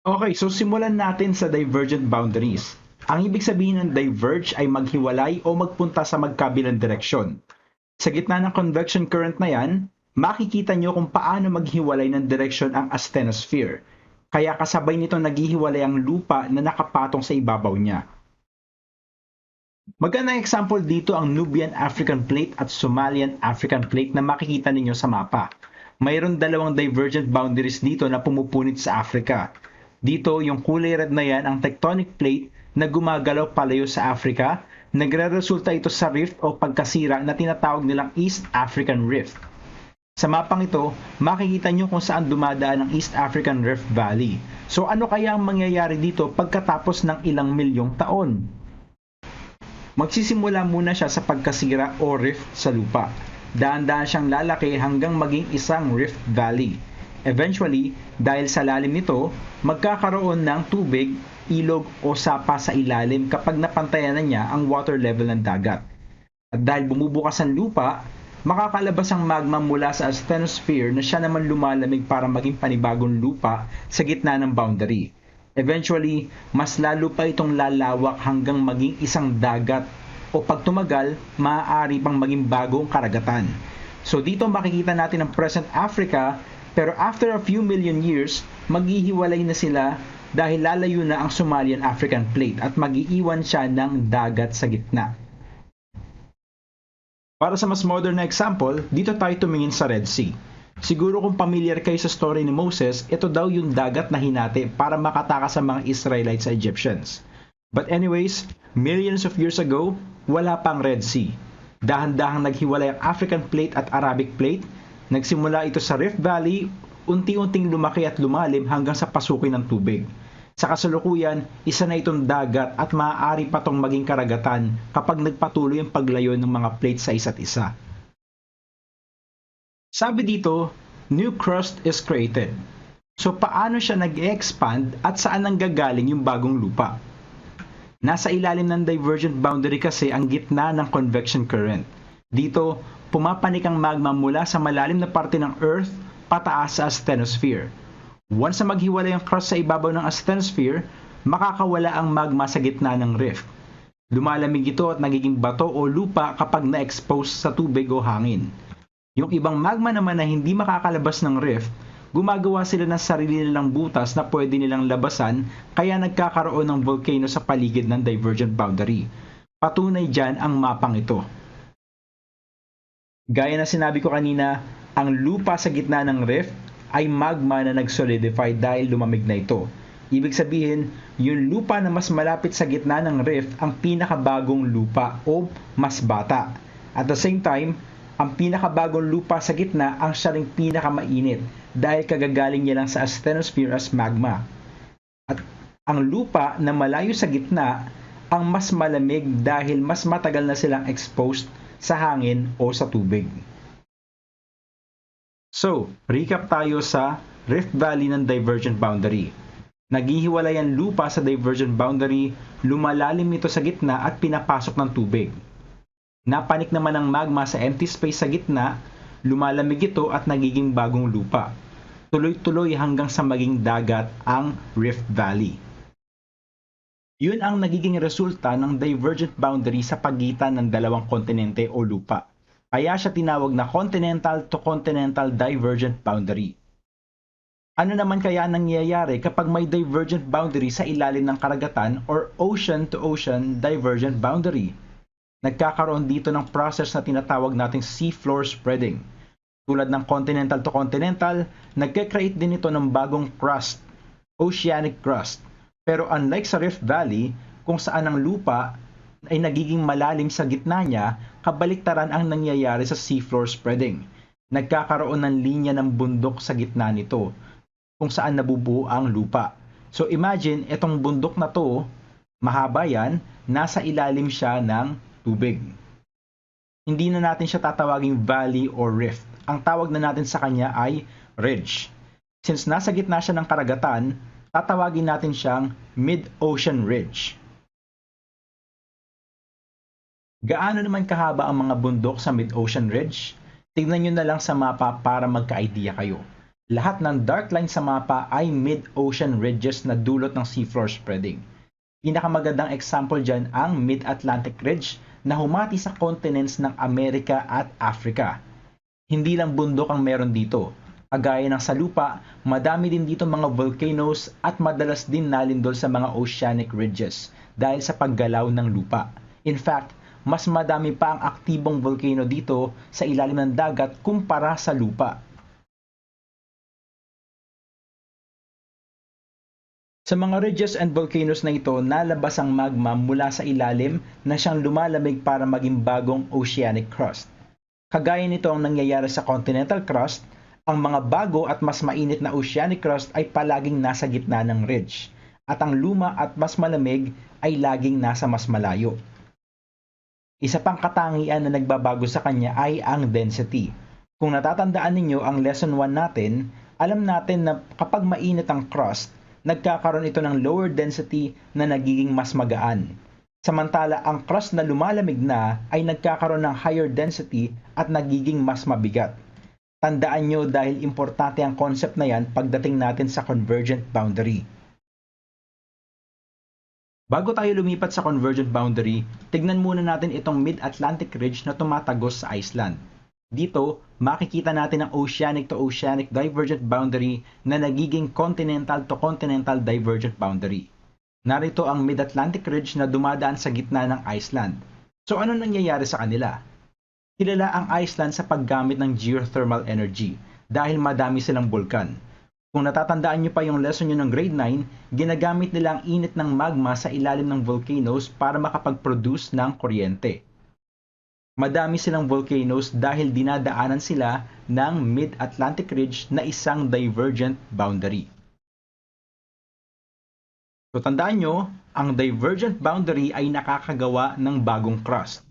Okay, so simulan natin sa divergent boundaries. Ang ibig sabihin ng diverge ay maghiwalay o magpunta sa magkabilang direksyon. Sa gitna ng convection current na yan, makikita nyo kung paano maghiwalay ng direksyon ang asthenosphere. Kaya kasabay nito naghihiwalay ang lupa na nakapatong sa ibabaw niya. Magandang example dito ang Nubian African Plate at Somalian African Plate na makikita ninyo sa mapa. Mayroon dalawang divergent boundaries dito na pumupunit sa Africa. Dito, yung kulay red na yan ang tectonic plate na gumagalaw palayo sa Africa. Nagre-resulta ito sa rift o pagkasira na tinatawag nilang East African Rift. Sa mapang ito, makikita nyo kung saan dumadaan ang East African Rift Valley. So ano kaya ang mangyayari dito pagkatapos ng ilang milyong taon? Magsisimula muna siya sa pagkasira o rift sa lupa. Daan-daan siyang lalaki hanggang maging isang rift valley. Eventually, dahil sa lalim nito, magkakaroon ng tubig, ilog o sapa sa ilalim kapag napantayan na niya ang water level ng dagat. At dahil bumubukas ang lupa, makakalabas ang magma mula sa asthenosphere na siya naman lumalamig para maging panibagong lupa sa gitna ng boundary. Eventually, mas lalo pa itong lalawak hanggang maging isang dagat o pag tumagal, maaari pang maging bagong karagatan. So dito makikita natin ang present Africa, pero after a few million years, maghihiwalay na sila dahil lalayo na ang Somalian African Plate at mag-iiwan siya ng dagat sa gitna. Para sa mas modern na example, dito tayo tumingin sa Red Sea. Siguro kung familiar kayo sa story ni Moses, ito daw yung dagat na hinati para makatakas sa mga Israelites sa Egyptians. But anyways, millions of years ago, wala pang Red Sea. Dahan-dahang naghiwalay ang African Plate at Arabic Plate. Nagsimula ito sa Rift Valley, unti-unting lumaki at lumalim hanggang sa pasukin ng tubig. Sa kasalukuyan, isa na itong dagat at maaari pa tong maging karagatan kapag nagpatuloy ang paglayo ng mga plates sa isa't isa. Sabi dito, new crust is created. So paano siya nag-expand at saan nanggagaling yung bagong lupa? Nasa ilalim ng divergent boundary kasi ang gitna ng convection current. Dito, pumapanik ang magma mula sa malalim na parte ng Earth pataas sa asthenosphere. Once na maghiwalay ang crust sa ibabaw ng asthenosphere, makakawala ang magma sa gitna ng rift. Lumalamig ito at nagiging bato o lupa kapag na-expose sa tubig o hangin. Yung ibang magma naman na hindi makakalabas ng rift, gumagawa sila ng sarili nilang butas na pwede nilang labasan kaya nagkakaroon ng volcano sa paligid ng divergent boundary. Patunay dyan ang mapang ito. Gaya na sinabi ko kanina, ang lupa sa gitna ng rift ay magma na nag-solidify dahil lumamig na ito. Ibig sabihin, yung lupa na mas malapit sa gitna ng rift ang pinakabagong lupa o mas bata. At the same time, ang pinakabagong lupa sa gitna ang siya ring pinakamainit dahil kagagaling niya lang sa asthenosphere as magma. At ang lupa na malayo sa gitna ang mas malamig dahil mas matagal na silang exposed sa hangin o sa tubig. So, recap tayo sa Rift Valley ng divergent boundary. Naghihiwalay ang lupa sa divergent boundary, lumalalim ito sa gitna at pinapasok ng tubig. Napanik naman ang magma sa empty space sa gitna, lumalamig ito at nagiging bagong lupa. Tuloy-tuloy hanggang sa maging dagat ang Rift Valley. Yun ang nagiging resulta ng divergent boundary sa pagitan ng dalawang kontinente o lupa. Kaya siya tinawag na continental to continental divergent boundary. Ano naman kaya nangyayari kapag may divergent boundary sa ilalim ng karagatan or ocean to ocean divergent boundary? Nagkakaroon dito ng process na tinatawag nating seafloor spreading. Tulad ng continental to continental, nagke-create din ito ng bagong crust, oceanic crust. Pero unlike sa Rift Valley, kung saan ang lupa ay nagiging malalim sa gitna niya, kabaliktaran ang nangyayari sa seafloor spreading. Nagkakaroon ng linya ng bundok sa gitna nito, kung saan nabubuo ang lupa. So imagine, itong bundok na to, mahaba yan, nasa ilalim siya ng tubig. Hindi na natin siya tatawaging valley or rift. Ang tawag na natin sa kanya ay ridge. Since nasa gitna siya ng karagatan, tatawagin natin siyang mid-ocean ridge. Gaano naman kahaba ang mga bundok sa mid-ocean ridge? Tignan nyo na lang sa mapa para magka-idea kayo. Lahat ng dark line sa mapa ay mid-ocean ridges na dulot ng seafloor spreading. Pinakamagandang example dyan ang Mid-Atlantic Ridge na humati sa continents ng Amerika at Africa. Hindi lang bundok ang meron dito. Kagaya ng sa lupa, madami din dito mga volcanoes at madalas din nalindol sa mga oceanic ridges dahil sa paggalaw ng lupa. In fact, mas madami pa ang aktibong volcano dito sa ilalim ng dagat kumpara sa lupa. Sa mga ridges and volcanoes na ito, nalabas ang magma mula sa ilalim na siyang lumalamig para maging bagong oceanic crust. Kagaya nito ang nangyayari sa continental crust, ang mga bago at mas mainit na oceanic crust ay palaging nasa gitna ng ridge, at ang luma at mas malamig ay laging nasa mas malayo. Isa pang katangian na nagbabago sa kanya ay ang density. Kung natatandaan ninyo ang lesson 1 natin, alam natin na kapag mainit ang crust, nagkakaroon ito ng lower density na nagiging mas magaan. Samantala, ang crust na lumalamig na ay nagkakaroon ng higher density at nagiging mas mabigat. Tandaan nyo dahil importante ang concept na yan pagdating natin sa convergent boundary. Bago tayo lumipat sa convergent boundary, tignan muna natin itong Mid-Atlantic Ridge na tumatagos sa Iceland. Dito, makikita natin ang oceanic to oceanic divergent boundary na nagiging continental to continental divergent boundary. Narito ang Mid-Atlantic Ridge na dumadaan sa gitna ng Iceland. So ano nangyayari sa kanila? Kilala ang Iceland sa paggamit ng geothermal energy dahil madami silang bulkan. Kung natatandaan nyo pa yung lesson nyo ng grade 9, ginagamit nila ang init ng magma sa ilalim ng volcanoes para makapag-produce ng kuryente. Madami silang volcanoes dahil dinadaanan sila ng Mid-Atlantic Ridge na isang divergent boundary. So tandaan nyo, ang divergent boundary ay nakakagawa ng bagong crust.